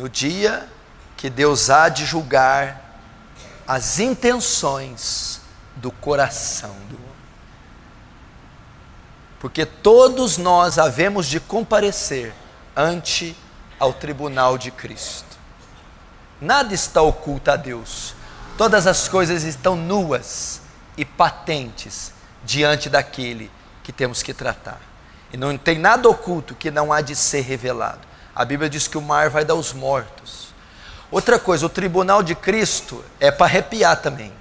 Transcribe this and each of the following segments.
no dia que Deus há de julgar as intenções do coração do homem. Porque todos nós havemos de comparecer ante ao tribunal de Cristo. Nada está oculto a Deus. Todas as coisas estão nuas e patentes diante daquele que temos que tratar. E não tem nada oculto que não há de ser revelado. A Bíblia diz que o mar vai dar os mortos. Outra coisa, o tribunal de Cristo é para arrepiar também.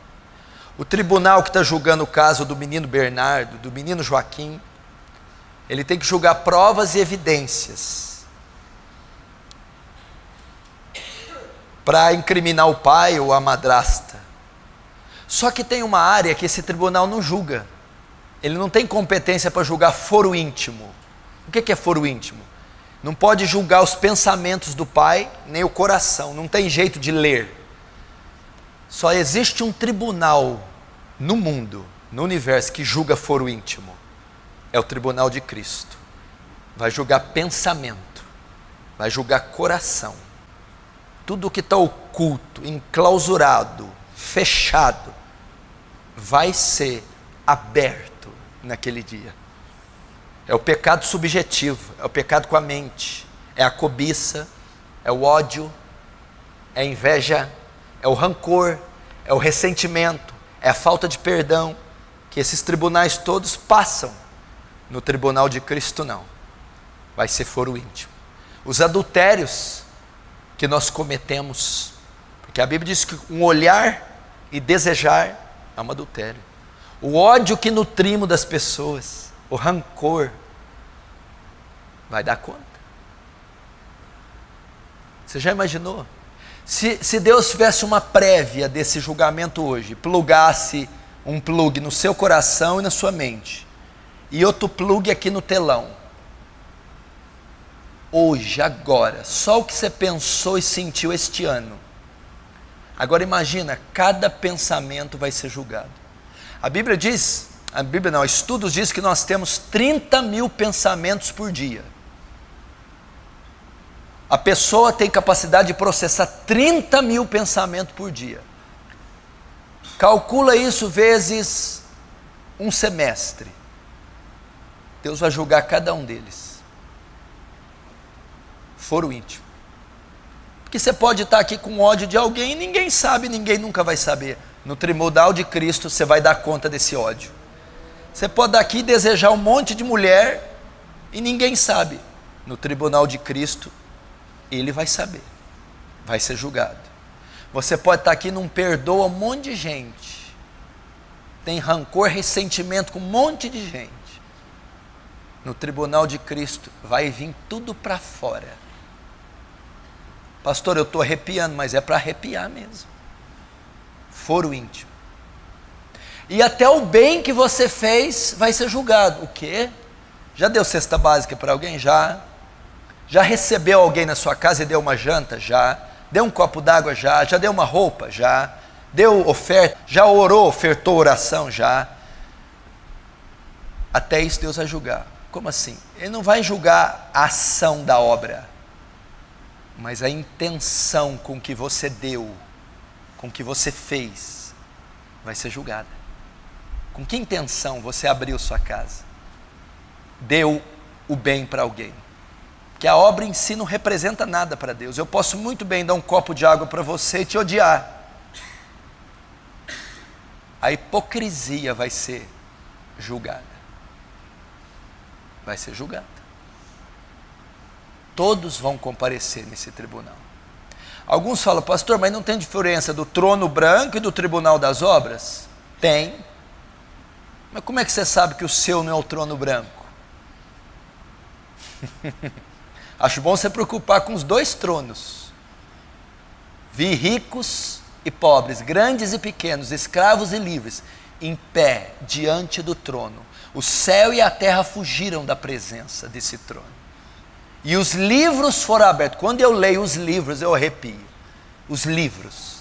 O tribunal que está julgando o caso do menino Bernardo, do menino Joaquim, ele tem que julgar provas e evidências para incriminar o pai ou a madrasta. Só que tem uma área que esse tribunal não julga. Ele não tem competência para julgar foro íntimo. O que é foro íntimo? Não pode julgar os pensamentos do pai, nem o coração, não tem jeito de ler. Só existe um tribunal no mundo, no universo, que julga foro íntimo. É o tribunal de Cristo. Vai julgar pensamento, vai julgar coração. Tudo que está oculto, enclausurado, fechado, vai ser aberto naquele dia. É o pecado subjetivo, é o pecado com a mente, é a cobiça, é o ódio, é a inveja, é o rancor, é o ressentimento, é a falta de perdão, que esses tribunais todos passam. No tribunal de Cristo não, vai ser foro íntimo. Os adultérios que nós cometemos, porque a Bíblia diz que um olhar e desejar é um adultério. O ódio que nutrimos das pessoas, o rancor, vai dar conta. Você já imaginou? Se Deus tivesse uma prévia desse julgamento hoje, plugasse um plug no seu coração e na sua mente, e outro plug aqui no telão, hoje, agora, só o que você pensou e sentiu este ano. Agora imagina, cada pensamento vai ser julgado. A Bíblia diz, estudos diz que nós temos 30 mil pensamentos por dia. A pessoa tem capacidade de processar 30 mil pensamentos por dia. Calcula isso vezes um semestre. Deus vai julgar cada um deles. Foro íntimo. Porque você pode estar aqui com ódio de alguém e ninguém sabe, ninguém nunca vai saber. No tribunal de Cristo você vai dar conta desse ódio. Você pode estar aqui e desejar um monte de mulher e ninguém sabe. No tribunal de Cristo, ele vai saber. Vai ser julgado. Você pode estar aqui e não perdoa um monte de gente. Tem rancor, ressentimento com um monte de gente. No tribunal de Cristo vai vir tudo para fora. Pastor, eu estou arrepiando, mas é para arrepiar mesmo. Foro íntimo. E até o bem que você fez vai ser julgado. O quê? Já deu cesta básica para alguém? Já. Já recebeu alguém na sua casa e deu uma janta? Já. Deu um copo d'água? Já. Já deu uma roupa? Já. Deu oferta? Já orou, ofertou oração? Já. Até isso Deus vai julgar. Como assim? Ele não vai julgar a ação da obra, mas a intenção com que você deu, com que você fez, vai ser julgada. Com que intenção você abriu sua casa? Deu o bem para alguém? Que a obra em si não representa nada para Deus. Eu posso muito bem dar um copo de água para você e te odiar. A hipocrisia vai ser julgada. Vai ser julgada. Todos vão comparecer nesse tribunal. Alguns falam, pastor, mas não tem diferença do trono branco e do tribunal das obras? Tem. Mas como é que você sabe que o seu não é o trono branco? Acho bom você preocupar com os dois tronos. Vi ricos e pobres, grandes e pequenos, escravos e livres, em pé diante do trono. O céu e a terra fugiram da presença desse trono. E os livros foram abertos. Quando eu leio os livros, eu arrepio. Os livros.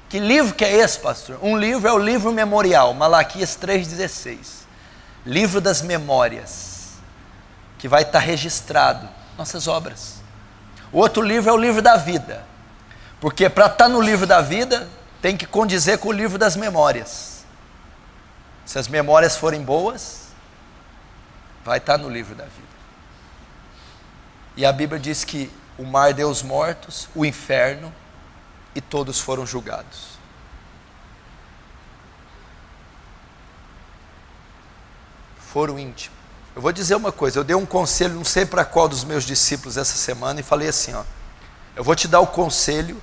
Que livro que é esse, pastor? Um livro é o livro memorial, Malaquias 3,16. Livro das memórias, que vai estar registrado nossas obras. O outro livro é o livro da vida, Porque para estar no livro da vida, tem que condizer com o livro das memórias. Se as memórias forem boas, vai estar no livro da vida. E a Bíblia diz que o mar deu os mortos, o inferno, e todos foram julgados. Foro íntimo. Eu vou dizer uma coisa, eu dei um conselho, não sei para qual dos meus discípulos essa semana, e falei assim, ó, eu vou te dar o conselho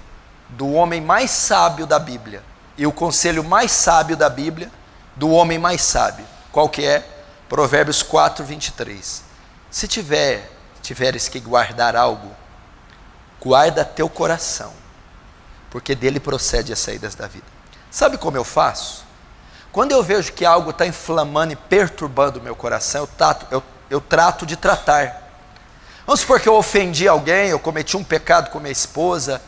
do homem mais sábio da Bíblia, e o conselho mais sábio da Bíblia, do homem mais sábio. Qual que é? Provérbios 4, 23. Se tiveres que guardar algo, guarda teu coração, porque dele procede as saídas da vida. Sabe como eu faço? Quando eu vejo que algo está inflamando e perturbando o meu coração, eu trato de tratar. Vamos supor que eu ofendi alguém, eu cometi um pecado com minha esposa,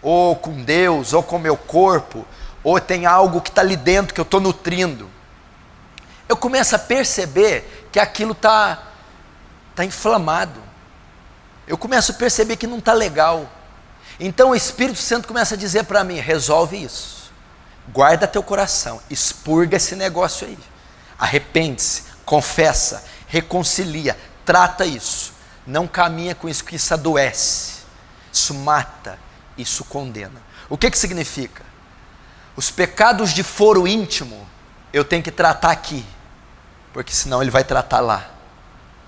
ou com Deus, ou com meu corpo, ou tem algo que está ali dentro que eu estou nutrindo. Eu começo a perceber que aquilo está inflamado. Eu começo a perceber que não está legal. Então o Espírito Santo começa a dizer para mim, resolve isso. Guarda teu coração, expurga esse negócio aí. Arrepende-se, confessa, reconcilia, trata isso. Não caminha com isso, que isso adoece. Isso mata, isso condena. O que significa? Os pecados de foro íntimo, eu tenho que tratar aqui, porque senão ele vai tratar lá.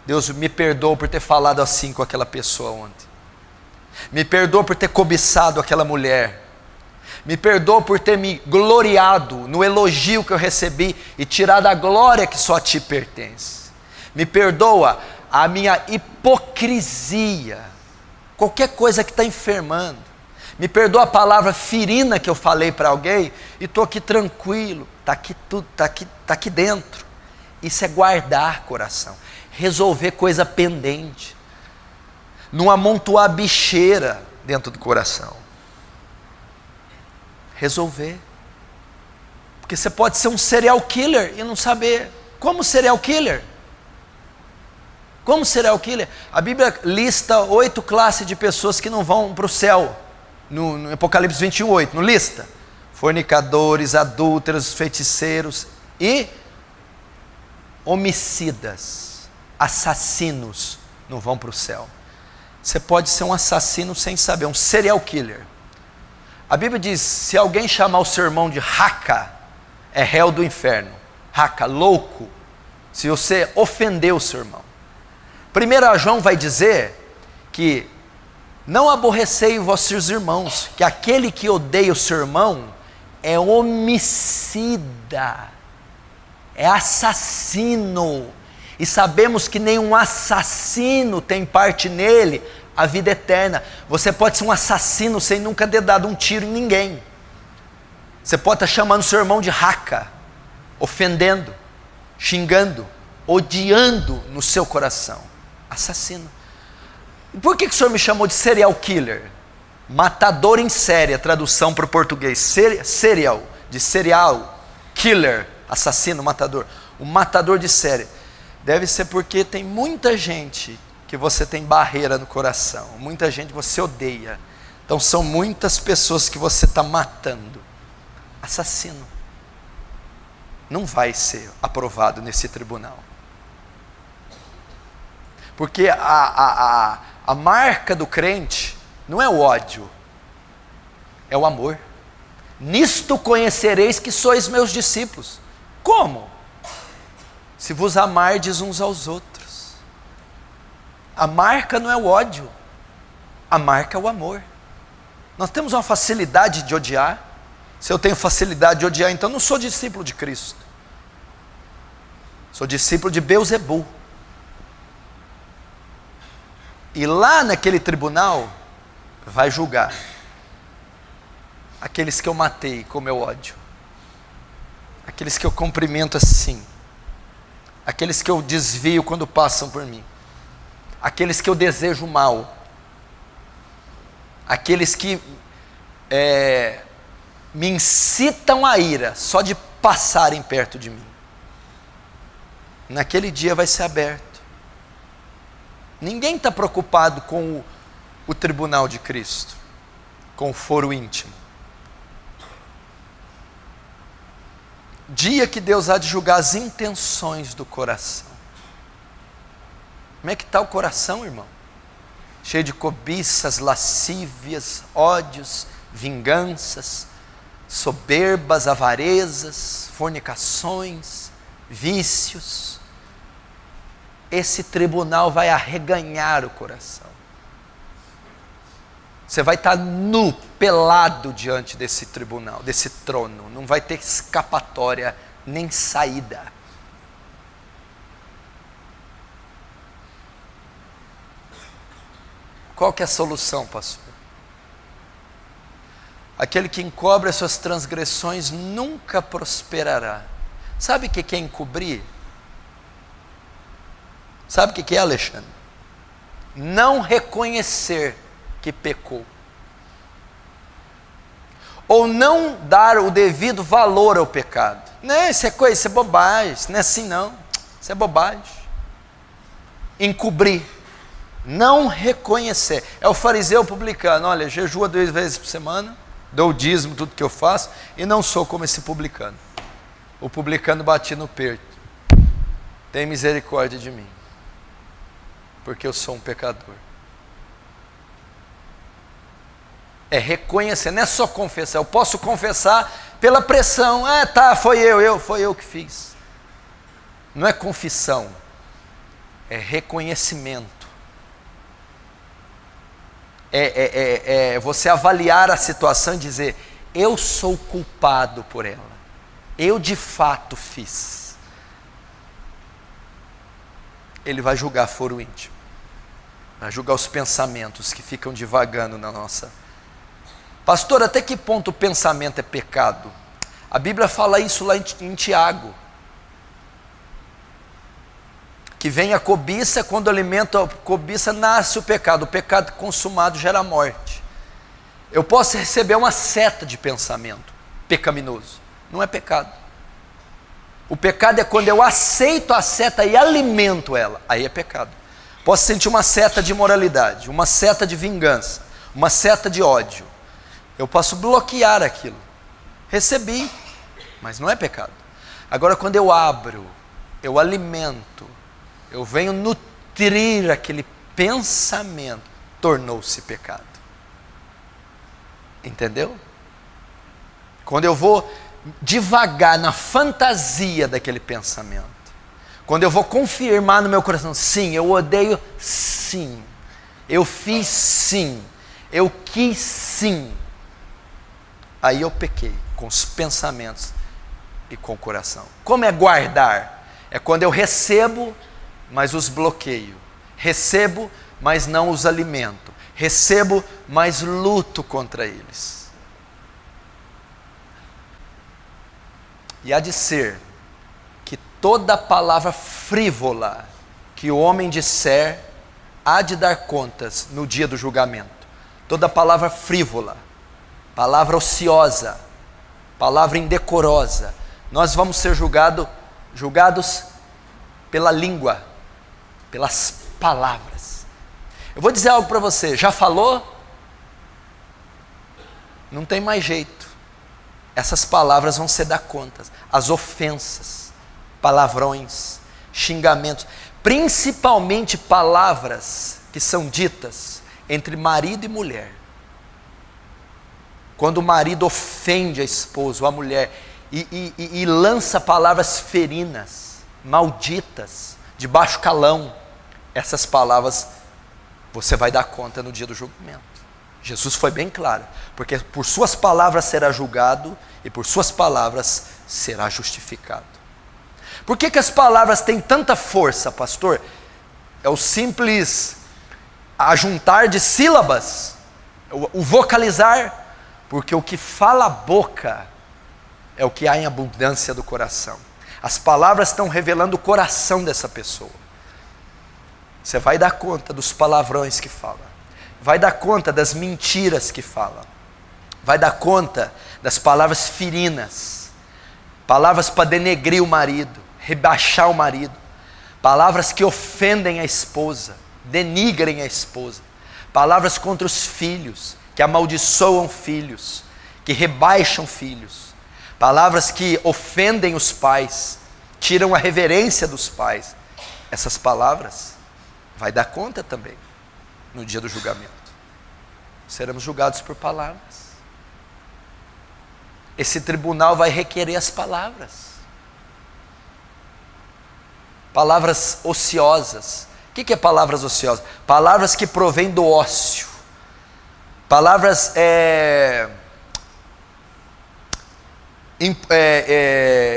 Deus me perdoa por ter falado assim com aquela pessoa ontem. Me perdoa por ter cobiçado aquela mulher. Me perdoa por ter me gloriado no elogio que eu recebi e tirado a glória que só a ti pertence. Me perdoa a minha hipocrisia, qualquer coisa que está enfermando. Me perdoa a palavra ferina que eu falei para alguém e estou aqui tranquilo, está aqui tudo, está aqui dentro. Isso é guardar coração, resolver coisa pendente, não amontoar bicheira dentro do coração. Resolver. Porque você pode ser um serial killer e não saber. Como serial killer? Como serial killer? A Bíblia lista 8 classes de pessoas que não vão para o céu. No Apocalipse 21:8, não lista? Fornicadores, adúlteros, feiticeiros e homicidas, assassinos não vão para o céu. Você pode ser um assassino sem saber, um serial killer. A Bíblia diz, se alguém chamar o seu irmão de raca, é réu do inferno. Raca, louco, se você ofendeu o seu irmão. 1 João vai dizer que não aborrecei vossos irmãos, que aquele que odeia o seu irmão é homicida, é assassino. E sabemos que nenhum assassino tem parte nele, a vida eterna. Você pode ser um assassino sem nunca ter dado um tiro em ninguém. Você pode estar chamando seu irmão de raca, ofendendo, xingando, odiando no seu coração. Assassino. E por que o senhor me chamou de serial killer? Matador em série, a tradução para o português. Serial, de serial, killer, assassino, matador. O matador de série. Deve ser porque tem muita gente que você tem barreira no coração, muita gente você odeia, então são muitas pessoas que você está matando. Assassino não vai ser aprovado nesse tribunal, porque a marca do crente não é o ódio, é o amor. Nisto conhecereis que sois meus discípulos. Como? Se vos amardes uns aos outros. A marca não é o ódio, a marca é o amor. Nós temos uma facilidade de odiar. Se eu tenho facilidade de odiar, então não sou discípulo de Cristo. Sou discípulo de Beelzebul. E lá naquele tribunal, vai julgar aqueles que eu matei com meu ódio, aqueles que eu cumprimento assim, aqueles que eu desvio quando passam por mim, aqueles que eu desejo mal, aqueles que me incitam a ira só de passarem perto de mim. Naquele dia vai ser aberto. Ninguém está preocupado com o tribunal de Cristo, com o foro íntimo. Dia que Deus há de julgar as intenções do coração. Como é que está o coração, irmão? Cheio de cobiças, lascívias, ódios, vinganças, soberbas, avarezas, fornicações, vícios. Esse tribunal vai arreganhar o coração. Você vai estar nu, pelado diante desse tribunal, desse trono. Não vai ter escapatória, nem saída. Qual que é a solução, pastor? Aquele que encobre as suas transgressões nunca prosperará. Sabe o que é encobrir? Sabe o que é, Alexandre? Não reconhecer que pecou. Ou não dar o devido valor ao pecado. Não, isso é coisa, isso é bobagem, isso não é assim não. Isso é bobagem. Encobrir. Não reconhecer. É o fariseu publicano, olha, jejua 2 vezes por semana, dou o dízimo, tudo que eu faço, e não sou como esse publicano. O publicano batia no peito. Tem misericórdia de mim, porque eu sou um pecador. É reconhecer, não é só confessar. Eu posso confessar pela pressão. Ah, tá, foi eu que fiz. Não é confissão, é reconhecimento. É você avaliar a situação e dizer, eu sou culpado por ela. Eu de fato fiz. Ele vai julgar foro íntimo. Vai julgar os pensamentos que ficam divagando na nossa. Pastor, até que ponto o pensamento é pecado? A Bíblia fala isso lá em Tiago. Que vem a cobiça, quando alimenta a cobiça, nasce o pecado. O pecado consumado gera morte. Eu posso receber uma seta de pensamento pecaminoso. Não é pecado. O pecado é quando eu aceito a seta e alimento ela. Aí é pecado. Posso sentir uma seta de imoralidade, uma seta de vingança, uma seta de ódio. Eu posso bloquear aquilo. Recebi, mas não é pecado. Agora, quando eu abro, eu alimento, eu venho nutrir aquele pensamento, tornou-se pecado. Entendeu? Quando eu vou devagar na fantasia daquele pensamento, quando eu vou confirmar no meu coração, sim, eu odeio, sim, eu fiz, sim, eu quis, sim, aí eu pequei com os pensamentos e com o coração. Como é guardar? É quando eu recebo, mas os bloqueio. Recebo, mas não os alimento. Recebo, mas luto contra eles. E há de ser que toda palavra frívola que o homem disser há de dar contas no dia do julgamento. Toda palavra frívola, palavra ociosa, palavra indecorosa, nós vamos ser julgados pela língua, pelas palavras. Eu vou dizer algo para você, já falou? Não tem mais jeito. Essas palavras vão ser dar contas. As ofensas, palavrões, xingamentos, principalmente palavras que são ditas entre marido e mulher. Quando o marido ofende a esposa ou a mulher e lança palavras ferinas, malditas, de baixo calão, essas palavras você vai dar conta no dia do julgamento. Jesus foi bem claro, porque por suas palavras será julgado e por suas palavras será justificado. Por que as palavras têm tanta força, pastor? É o simples ajuntar de sílabas, o vocalizar, porque o que fala a boca é o que há em abundância do coração. As palavras estão revelando o coração dessa pessoa. Você vai dar conta dos palavrões que fala, vai dar conta das mentiras que fala, vai dar conta das palavras ferinas, palavras para denegrir o marido, rebaixar o marido, palavras que ofendem a esposa, denigrem a esposa, palavras contra os filhos, que amaldiçoam filhos, que rebaixam filhos, palavras que ofendem os pais, tiram a reverência dos pais. Essas palavras vai dar conta também no dia do julgamento. Seremos julgados por palavras. Esse tribunal vai requerer as palavras. Palavras ociosas. O que é palavras ociosas? Palavras que provêm do ócio. Palavras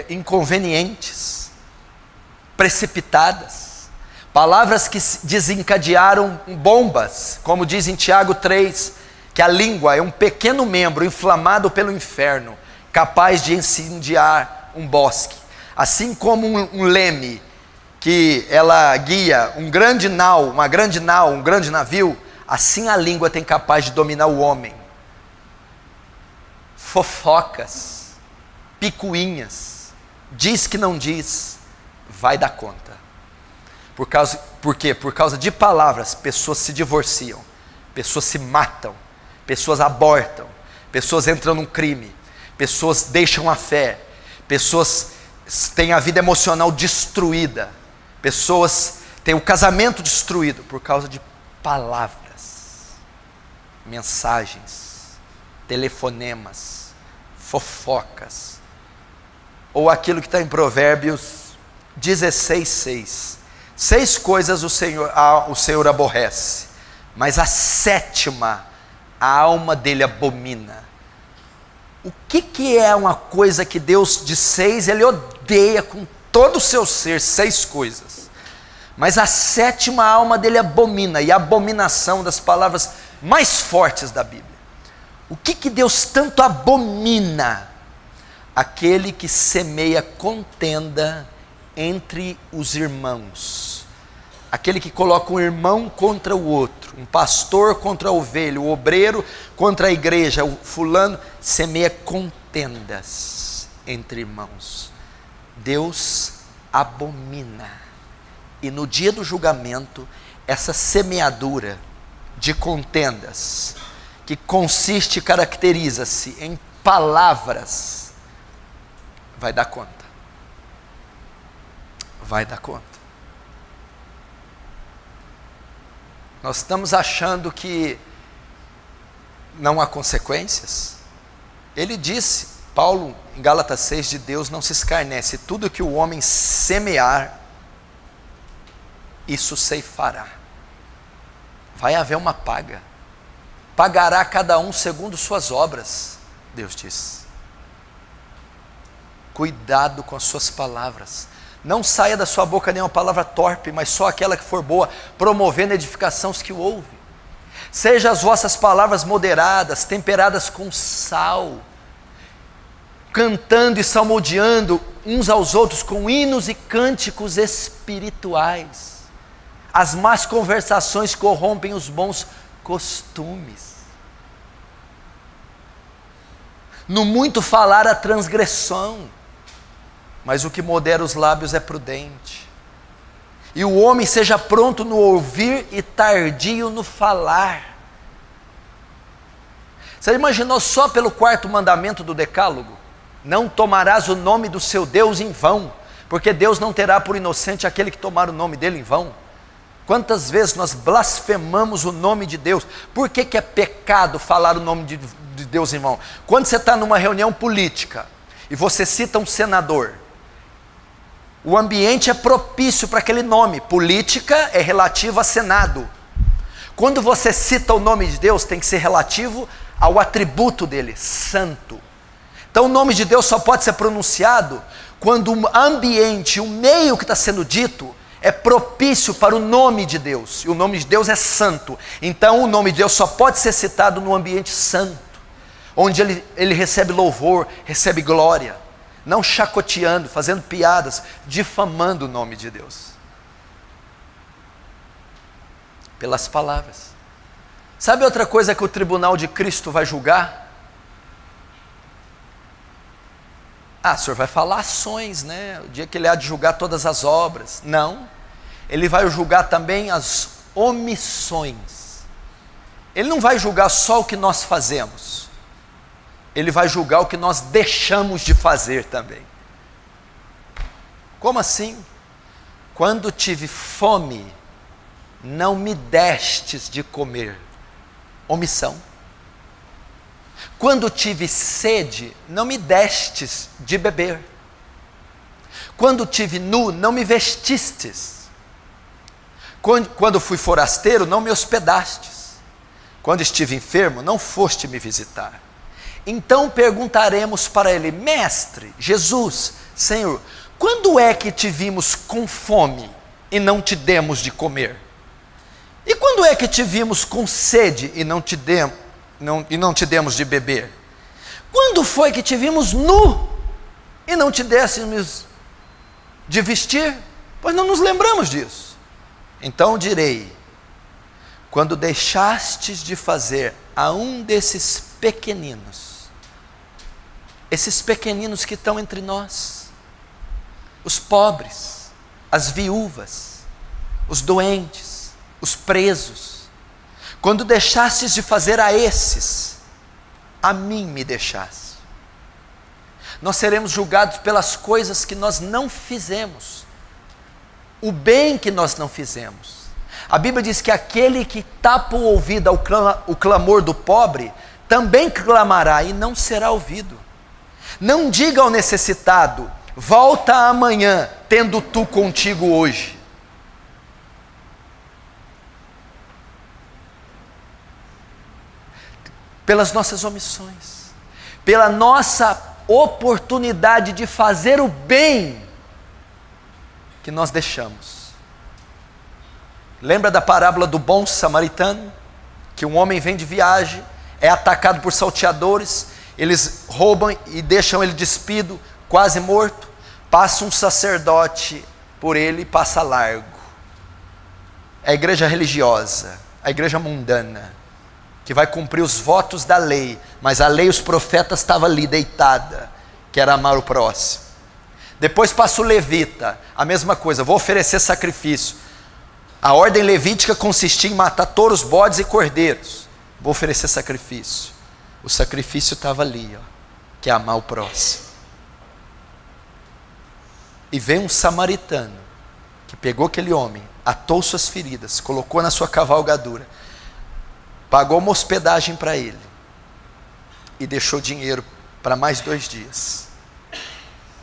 inconvenientes, precipitadas. Palavras que desencadearam bombas, como diz em Tiago 3, que a língua é um pequeno membro inflamado pelo inferno, capaz de incendiar um bosque. Assim como um leme que ela guia um grande navio, assim a língua tem capaz de dominar o homem. Fofocas, picuinhas, diz que não diz, vai dar conta. Por quê? Por causa de palavras, pessoas se divorciam, pessoas se matam, pessoas abortam, pessoas entram num crime, pessoas deixam a fé, pessoas têm a vida emocional destruída, pessoas têm o casamento destruído por causa de palavras, mensagens, telefonemas, fofocas, ou aquilo que está em Provérbios 16:6. 6 coisas o Senhor aborrece, mas a 7ª a alma dele abomina. O que é uma coisa que Deus de 6 ele odeia com todo o seu ser? 6 coisas, mas a 7ª a alma dele abomina, e a abominação das palavras mais fortes da Bíblia. O que Deus tanto abomina? Aquele que semeia contenda entre os irmãos, aquele que coloca um irmão contra o outro, um pastor contra a ovelha, o obreiro contra a igreja, o fulano, semeia contendas entre irmãos. Deus abomina, e no dia do julgamento, essa semeadura de contendas, que consiste e caracteriza-se em palavras, vai dar conta. Vai dar conta. Nós estamos achando que não há consequências. Ele disse, Paulo, em Gálatas 6, de Deus não se escarnece. Tudo que o homem semear, isso ceifará. Vai haver uma paga. Pagará cada um segundo suas obras, Deus diz. Cuidado com as suas palavras. Não saia da sua boca nenhuma palavra torpe, mas só aquela que for boa, promovendo a edificação aos que o ouvem. Sejam as vossas palavras moderadas, temperadas com sal, cantando e salmodiando uns aos outros com hinos e cânticos espirituais. As más conversações corrompem os bons costumes. No muito falar a transgressão, mas o que modera os lábios é prudente. E o homem seja pronto no ouvir e tardio no falar. Você imaginou só pelo 4º mandamento do decálogo? Não tomarás o nome do seu Deus em vão, porque Deus não terá por inocente aquele que tomar o nome dele em vão. Quantas vezes nós blasfemamos o nome de Deus? Por que é pecado falar o nome de Deus em vão? Quando você está numa reunião política e você cita um senador, o ambiente é propício para aquele nome. Política é relativo a Senado. Quando você cita o nome de Deus, tem que ser relativo ao atributo dele, santo. Então o nome de Deus só pode ser pronunciado quando o ambiente, o meio que está sendo dito, é propício para o nome de Deus. E o nome de Deus é santo. Então o nome de Deus só pode ser citado no ambiente santo, onde ele recebe louvor, recebe glória. Não chacoteando, fazendo piadas, difamando o nome de Deus. Pelas palavras. Sabe outra coisa que o tribunal de Cristo vai julgar? O senhor vai falar ações, né? O dia que ele há de julgar todas as obras. Não. Ele vai julgar também as omissões. Ele não vai julgar só o que nós fazemos, Ele vai julgar o que nós deixamos de fazer também. Como assim? Quando tive fome, não me destes de comer. Omissão. Quando tive sede, não me destes de beber. Quando tive nu, não me vestistes. Quando fui forasteiro, não me hospedastes. Quando estive enfermo, não foste me visitar. Então perguntaremos para ele: Mestre, Jesus, Senhor, quando é que te vimos com fome e não te demos de comer? E quando é que te vimos com sede e não te demos de beber? Quando foi que te vimos nu e não te dessemos de vestir? Pois não nos lembramos disso. Então direi: quando deixastes de fazer a um desses pequeninos, esses pequeninos que estão entre nós, os pobres, as viúvas, os doentes, os presos, quando deixastes de fazer a esses, a mim me deixaste. Nós seremos julgados pelas coisas que nós não fizemos, o bem que nós não fizemos. A Bíblia diz que aquele que tapa o ouvido ao clamor do pobre, também clamará e não será ouvido. Não diga ao necessitado: volta amanhã, tendo tu contigo hoje. Pelas nossas omissões, pela nossa oportunidade de fazer o bem que nós deixamos. Lembra da parábola do bom samaritano? Que um homem vem de viagem, é atacado por salteadores, eles roubam e deixam ele despido, quase morto. Passa um sacerdote por ele e passa largo. É a igreja religiosa, a igreja mundana, que vai cumprir os votos da lei, mas a lei, os profetas estavam ali deitada, que era amar o próximo. Depois passa o levita, a mesma coisa, vou oferecer sacrifício. A ordem levítica consistia em matar touros, bodes e cordeiros. Vou oferecer sacrifício. O sacrifício estava ali, ó, que é amar o próximo. E vem um samaritano, que pegou aquele homem, atou suas feridas, colocou na sua cavalgadura, pagou uma hospedagem para ele, e deixou dinheiro para mais 2 dias.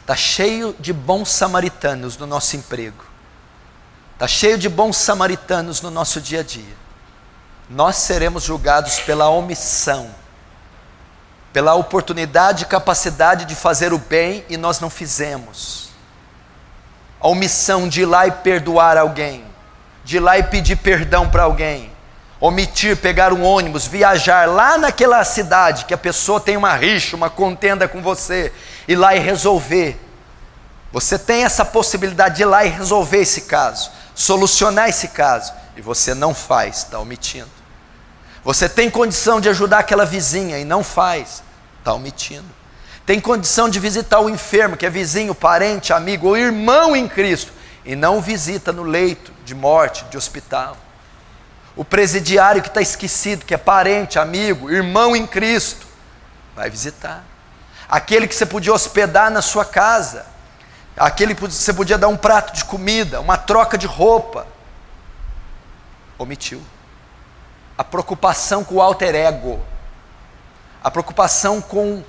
Está cheio de bons samaritanos no nosso emprego. Está cheio de bons samaritanos no nosso dia a dia. Nós seremos julgados pela omissão, pela oportunidade e capacidade de fazer o bem e nós não fizemos. A omissão de ir lá e perdoar alguém, de ir lá e pedir perdão para alguém, omitir, pegar um ônibus, viajar lá naquela cidade que a pessoa tem uma rixa, uma contenda com você, ir lá e resolver. Você tem essa possibilidade de ir lá e resolver esse caso, solucionar esse caso, e você não faz, está omitindo. Você tem condição de ajudar aquela vizinha e não faz, está omitindo. Tem condição de visitar o enfermo, que é vizinho, parente, amigo ou irmão em Cristo, e não o visita no leito de morte, de hospital. O presidiário que está esquecido, que é parente, amigo, irmão em Cristo, vai visitar. Aquele que você podia hospedar na sua casa, aquele que você podia dar um prato de comida, uma troca de roupa, omitiu. A preocupação com o alter ego, a preocupação com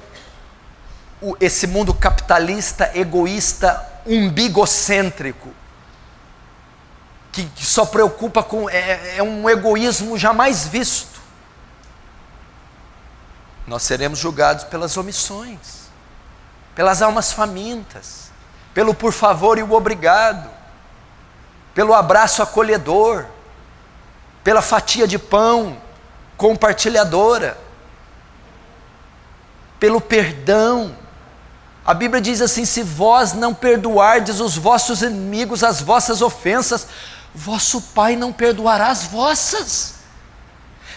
esse mundo capitalista, egoísta, umbigocêntrico, que só preocupa com, é um egoísmo jamais visto. Nós seremos julgados pelas omissões, pelas almas famintas, pelo por favor e o obrigado, pelo abraço acolhedor, pela fatia de pão compartilhadora, pelo perdão. A Bíblia diz assim: se vós não perdoardes os vossos inimigos as vossas ofensas, vosso Pai não perdoará as vossas.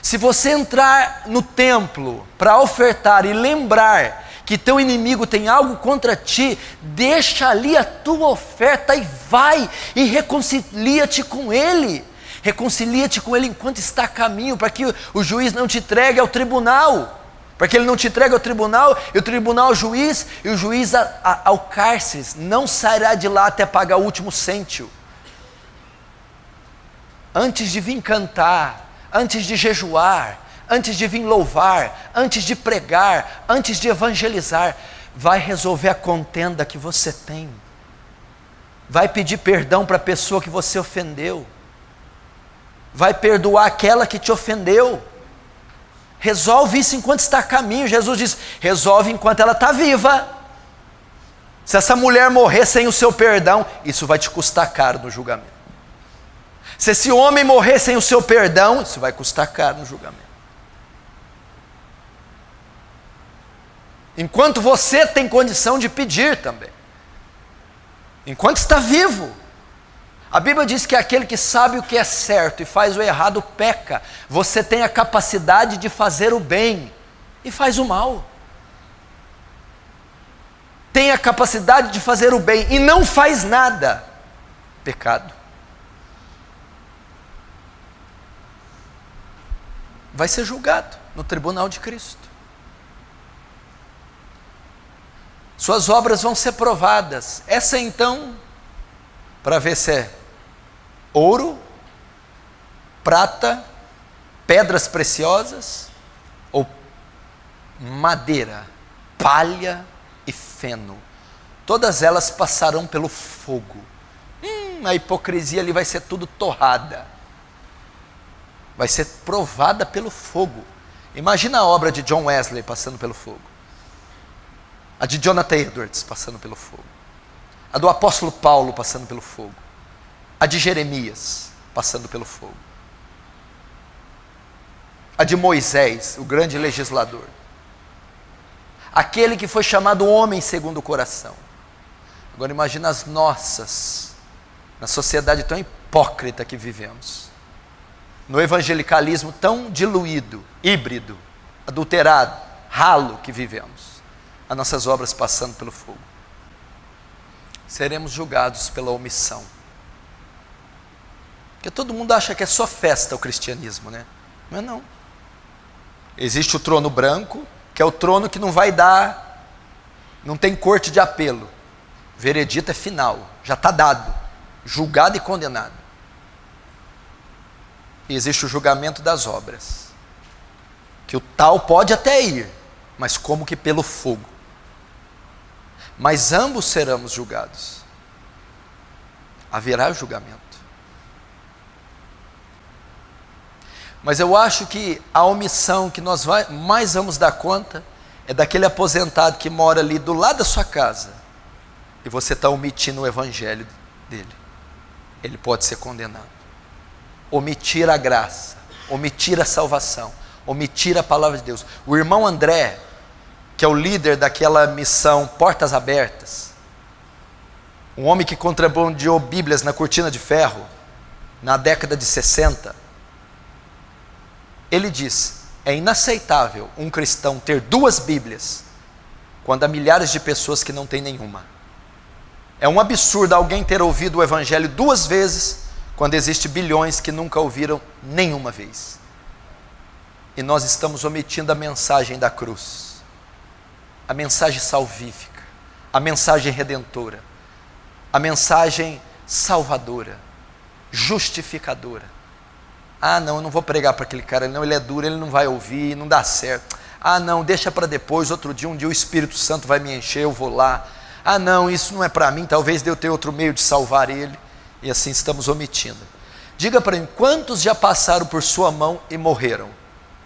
Se você entrar no templo para ofertar e lembrar que teu inimigo tem algo contra ti, deixa ali a tua oferta e vai e reconcilia-te com ele. Reconcilia-te com ele enquanto está a caminho, para que o juiz não te entregue ao tribunal. Para que ele não te entregue ao tribunal, e o tribunal ao juiz, e o juiz ao cárcere. Não sairá de lá até pagar o último cêntimo. Antes de vir cantar, antes de jejuar, antes de vir louvar, antes de pregar, antes de evangelizar, vai resolver a contenda que você tem. Vai pedir perdão para a pessoa que você ofendeu. Vai perdoar aquela que te ofendeu. Resolve isso enquanto está a caminho. Jesus diz, resolve enquanto ela está viva. Se essa mulher morrer sem o seu perdão, isso vai te custar caro no julgamento. Se esse homem morrer sem o seu perdão, isso vai custar caro no julgamento. Enquanto você tem condição de pedir também. Enquanto está vivo. A Bíblia diz que aquele que sabe o que é certo e faz o errado peca. Você tem a capacidade de fazer o bem e faz o mal. Tem a capacidade de fazer o bem e não faz nada. Pecado. Vai ser julgado no tribunal de Cristo. Suas obras vão ser provadas. Essa então, para ver se é ouro, prata, pedras preciosas ou madeira, palha e feno. Todas elas passarão pelo fogo. A hipocrisia ali vai ser tudo torrada. Vai ser provada pelo fogo. Imagina a obra de John Wesley passando pelo fogo. A de Jonathan Edwards passando pelo fogo. A do apóstolo Paulo passando pelo fogo. A de Jeremias passando pelo fogo. A de Moisés, o grande legislador. Aquele que foi chamado homem segundo o coração. Agora imagina as nossas, na sociedade tão hipócrita que vivemos. No evangelicalismo tão diluído, híbrido, adulterado, ralo que vivemos. As nossas obras passando pelo fogo. Seremos julgados pela omissão. Porque todo mundo acha que é só festa o cristianismo, né? Não é não. Existe o trono branco, que é o trono que não vai dar, não tem corte de apelo. O veredito é final, já está dado, julgado e condenado. E existe o julgamento das obras, que o tal pode até ir, mas como que pelo fogo. Mas ambos seremos julgados. Haverá julgamento. Mas eu acho que a omissão que nós mais vamos dar conta é daquele aposentado que mora ali do lado da sua casa e você está omitindo o evangelho dele. Ele pode ser condenado. Omitir a graça, omitir a salvação, omitir a palavra de Deus. O irmão André, que é o líder daquela missão Portas Abertas, um homem que contrabandeou Bíblias na cortina de ferro, na década de 60, ele diz, é inaceitável um cristão ter 2 Bíblias, quando há milhares de pessoas que não têm nenhuma. É um absurdo alguém ter ouvido o Evangelho 2 vezes, quando existe bilhões que nunca ouviram nenhuma vez. E nós estamos omitindo a mensagem da cruz. A mensagem salvífica, a mensagem redentora, a mensagem salvadora, justificadora. Ah não, eu não vou pregar para aquele cara, não, ele é duro, ele não vai ouvir, não dá certo. Ah não, deixa para depois, outro dia, um dia o Espírito Santo vai me encher, eu vou lá. Ah não, isso não é para mim, talvez Deus tenha outro meio de salvar ele. E assim estamos omitindo. Diga para mim, quantos já passaram por sua mão e morreram,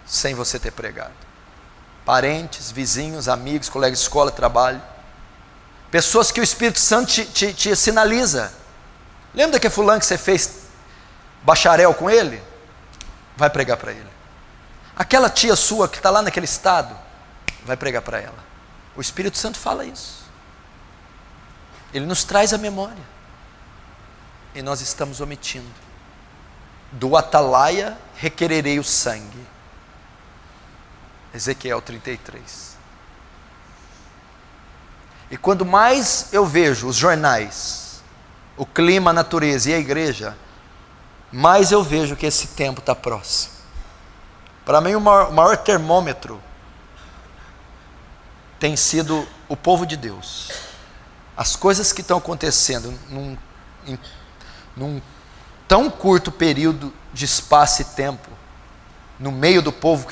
sem você ter pregado? Parentes, vizinhos, amigos, colegas de escola, trabalho. Pessoas que o Espírito Santo te sinaliza. Lembra daquele fulano que você fez bacharel com ele? Vai pregar para ele. Aquela tia sua que está lá naquele estado, vai pregar para ela. O Espírito Santo fala isso. Ele nos traz a memória. E nós estamos omitindo. Do atalaia requererei o sangue. Ezequiel 33. E quando mais eu vejo os jornais, o clima, a natureza e a igreja, mais eu vejo que esse tempo está próximo. Para mim, o maior termômetro tem sido o povo de Deus. As coisas que estão acontecendo num tão curto período de espaço e tempo, no meio do povo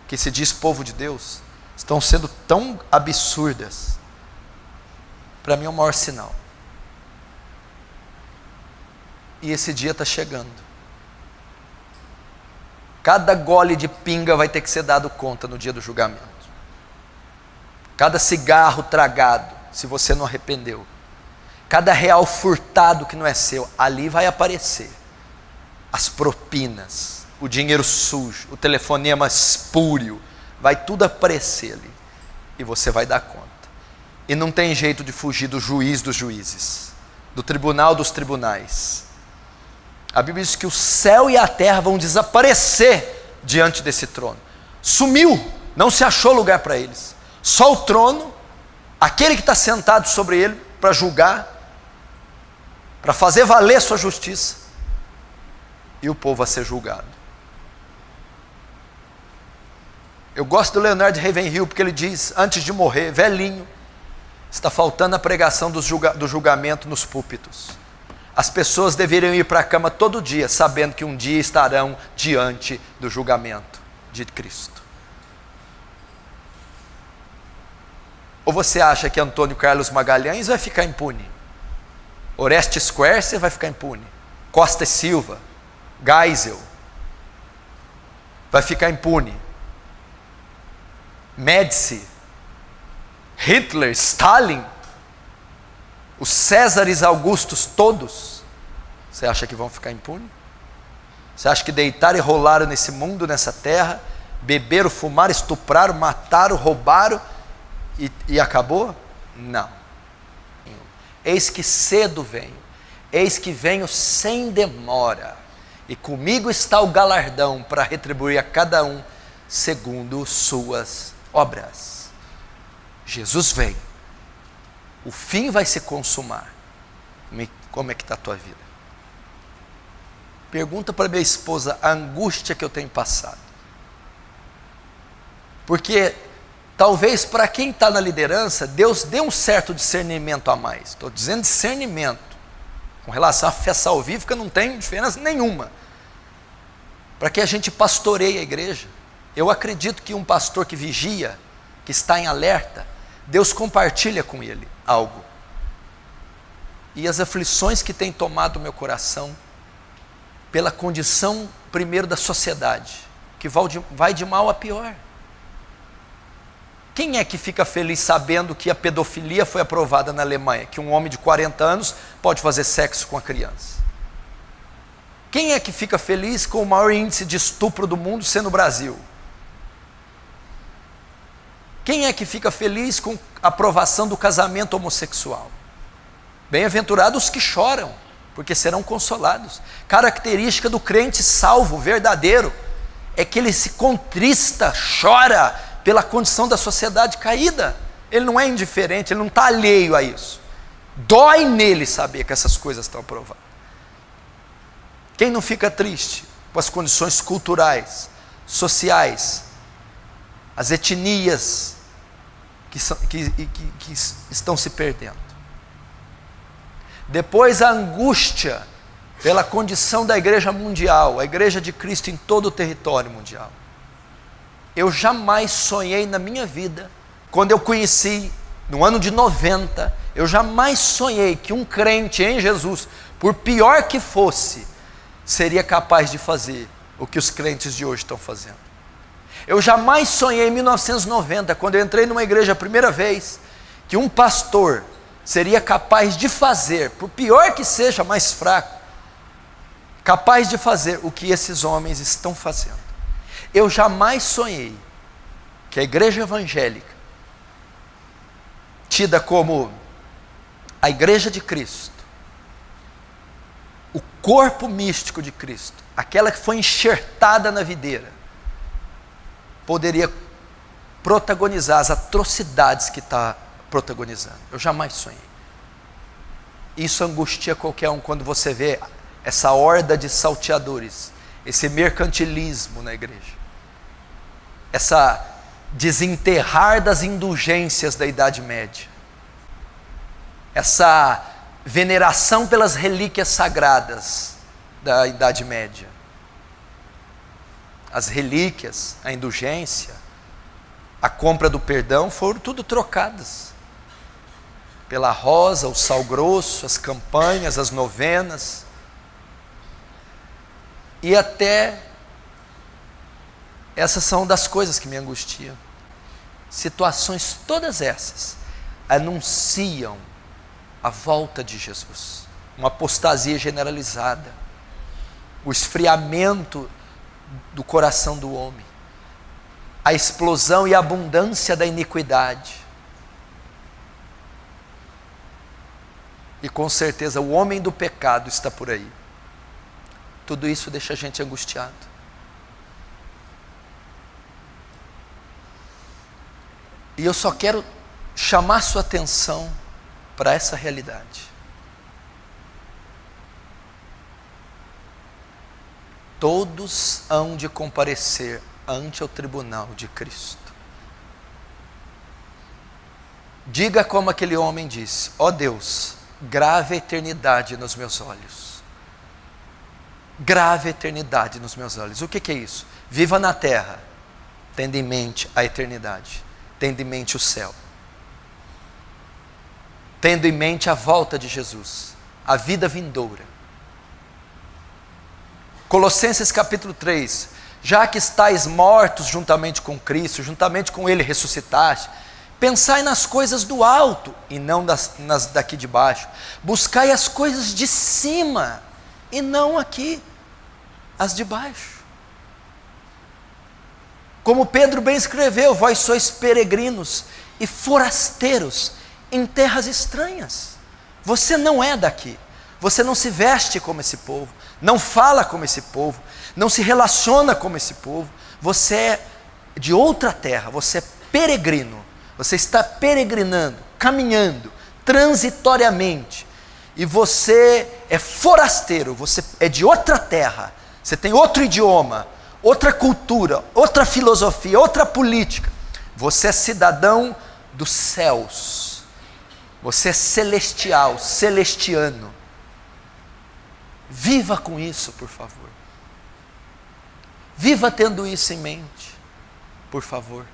que se diz povo de Deus, estão sendo tão absurdas. Para mim é o maior sinal. E esse dia está chegando. Cada gole de pinga vai ter que ser dado conta no dia do julgamento. Cada cigarro tragado, se você não arrependeu. Cada real furtado que não é seu, ali vai aparecer. As propinas, o dinheiro sujo, o telefonema espúrio, vai tudo aparecer ali. E você vai dar conta. E não tem jeito de fugir do juiz dos juízes, do tribunal dos tribunais. A Bíblia diz que o céu e a terra vão desaparecer diante desse trono. Sumiu, não se achou lugar para eles. Só o trono, aquele que está sentado sobre ele para julgar, para fazer valer sua justiça, e o povo a ser julgado. Eu gosto do Leonard Ravenhill, porque ele diz, antes de morrer, velhinho, está faltando a pregação do julgamento nos púlpitos. As pessoas deveriam ir para a cama todo dia, sabendo que um dia estarão diante do julgamento de Cristo. Ou você acha que Antônio Carlos Magalhães vai ficar impune? Orestes Quercia vai ficar impune? Costa e Silva, Geisel, vai ficar impune? Médici, Hitler, Stalin, os Césares Augustos todos, você acha que vão ficar impunes? Você acha que deitaram e rolaram nesse mundo, nessa terra, beberam, fumaram, estupraram, mataram, roubaram e acabou? Não. Eis que cedo venho, eis que venho sem demora, e comigo está o galardão para retribuir a cada um segundo suas obras. Jesus vem, o fim vai se consumar. Como é que está a tua vida? Pergunta para minha esposa a angústia que eu tenho passado, porque talvez para quem está na liderança, Deus dê um certo discernimento a mais. Estou dizendo discernimento, com relação à fé salvífica não tem diferença nenhuma, para que a gente pastoreie a igreja. Eu acredito que um pastor que vigia, que está em alerta, Deus compartilha com ele algo. E as aflições que tem tomado o meu coração, pela condição primeiro da sociedade, que vai de mal a pior. Quem é que fica feliz sabendo que a pedofilia foi aprovada na Alemanha, que um homem de 40 anos pode fazer sexo com a criança? Quem é que fica feliz com o maior índice de estupro do mundo sendo o Brasil? Quem é que fica feliz com a aprovação do casamento homossexual? Bem-aventurados os que choram, porque serão consolados. Característica do crente salvo, verdadeiro, é que ele se contrista, chora pela condição da sociedade caída. Ele não é indiferente, ele não está alheio a isso. Dói nele saber que essas coisas estão aprovadas. Quem não fica triste com as condições culturais, sociais, as etnias que estão se perdendo? Depois a angústia pela condição da igreja mundial, a igreja de Cristo em todo o território mundial. Eu jamais sonhei na minha vida, quando eu conheci, no ano de 90, eu jamais sonhei que um crente em Jesus, por pior que fosse, seria capaz de fazer o que os crentes de hoje estão fazendo. Eu jamais sonhei em 1990, quando eu entrei numa igreja a primeira vez, que um pastor seria capaz de fazer, por pior que seja, mais fraco, capaz de fazer o que esses homens estão fazendo. Eu jamais sonhei que a igreja evangélica, tida como a igreja de Cristo, o corpo místico de Cristo, aquela que foi enxertada na videira, poderia protagonizar as atrocidades que está protagonizando. Eu jamais sonhei. Isso angustia qualquer um quando você vê essa horda de salteadores, esse mercantilismo na igreja, essa desenterrar das indulgências da Idade Média, essa veneração pelas relíquias sagradas da Idade Média. As relíquias, a indulgência, a compra do perdão foram tudo trocadas pela rosa, o sal grosso, as campanhas, as novenas, e até essas são das coisas que me angustiam. Situações todas essas anunciam a volta de Jesus, uma apostasia generalizada, o esfriamento do coração do homem, a explosão e a abundância da iniquidade. E com certeza o homem do pecado está por aí. Tudo isso deixa a gente angustiado. E eu só quero chamar sua atenção para essa realidade. Todos hão de comparecer ante o tribunal de Cristo. Diga como aquele homem disse: ó Deus, grave a eternidade nos meus olhos. Grave a eternidade nos meus olhos. O que é isso? Viva na terra, tendo em mente a eternidade, tendo em mente o céu, tendo em mente a volta de Jesus, a vida vindoura. Colossenses capítulo 3, já que estáis mortos juntamente com Cristo, juntamente com Ele ressuscitaste, pensai nas coisas do alto e não nas daqui de baixo. Buscai as coisas de cima e não aqui, as de baixo. Como Pedro bem escreveu: vós sois peregrinos e forasteiros em terras estranhas. Você não é daqui, você não se veste como esse povo, não fala como esse povo, não se relaciona como esse povo. Você é de outra terra, você é peregrino, você está peregrinando, caminhando, transitoriamente, e você é forasteiro, você é de outra terra, você tem outro idioma, outra cultura, outra filosofia, outra política. Você é cidadão dos céus, você é celestial, celestiano. Viva com isso, por favor. Viva tendo isso em mente, por favor.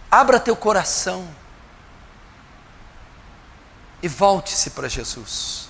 Abra teu coração e volte-se para Jesus.